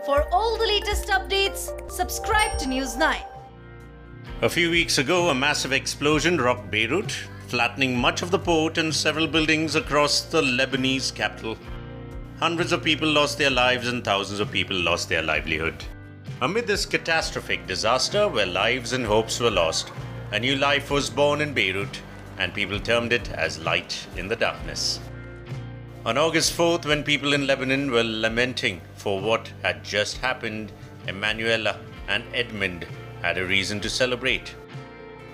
For all the latest updates, subscribe to News 9. A few weeks ago, a massive explosion rocked Beirut, flattening much of the port and several buildings across the Lebanese capital. Hundreds of people lost their lives and thousands of people lost their livelihood. Amid this catastrophic disaster, where lives and hopes were lost, a new life was born in Beirut, and people termed it as light in the darkness. On August 4th, when people in Lebanon were lamenting for what had just happened, Emanuela and Edmund had a reason to celebrate.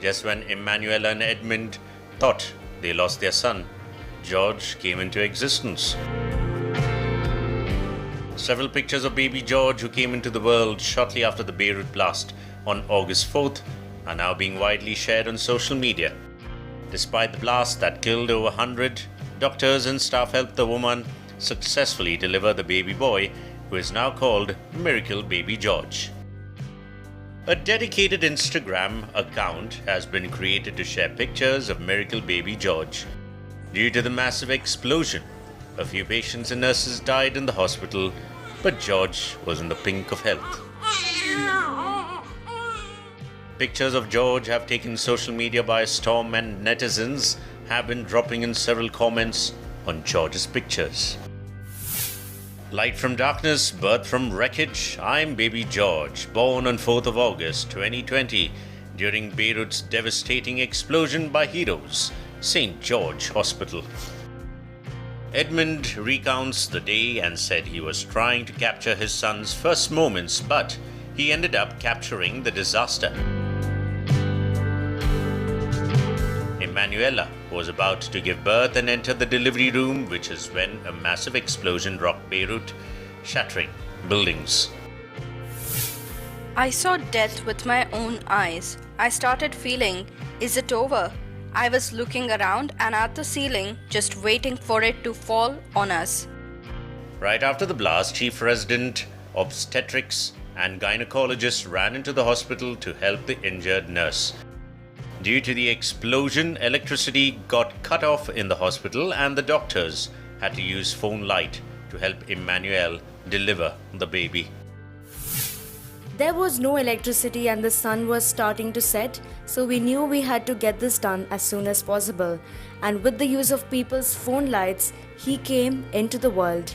Just when Emanuela and Edmund thought they lost their son, George came into existence. Several pictures of baby George, who came into the world shortly after the Beirut blast on August 4th, are now being widely shared on social media. Despite the blast that killed over 100, doctors and staff helped the woman successfully deliver the baby boy, who is now called Miracle Baby Geroge. A dedicated Instagram account has been created to share pictures of Miracle Baby Geroge. Due to the massive explosion, a few patients and nurses died in the hospital, but George was in the pink of health. Pictures of George have taken social media by storm, and netizens have been dropping in several comments on George's pictures. Light from darkness, birth from wreckage. I'm baby George, born on 4th of August 2020 during Beirut's devastating explosion by heroes, St. George Hospital. Edmund recounts the day and said he was trying to capture his son's first moments, but he ended up capturing the disaster. Emanuela was about to give birth and entered the delivery room, which is when a massive explosion rocked Beirut, shattering buildings. I saw death with my own eyes. I started feeling, is it over? I was looking around and at the ceiling, just waiting for it to fall on us. Right after the blast, Chief Resident Obstetrics and Gynecologist ran into the hospital to help the injured nurse. Due to the explosion, electricity got cut off in the hospital and the doctors had to use phone light to help Emmanuel deliver the baby. There was no electricity and the sun was starting to set, so we knew we had to get this done as soon as possible. And with the use of people's phone lights, he came into the world.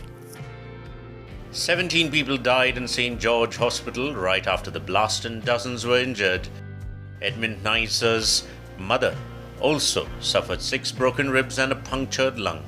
17 people died in St. George Hospital right after the blast and dozens were injured. Edmund Neisser's mother also suffered 6 broken ribs and a punctured lung.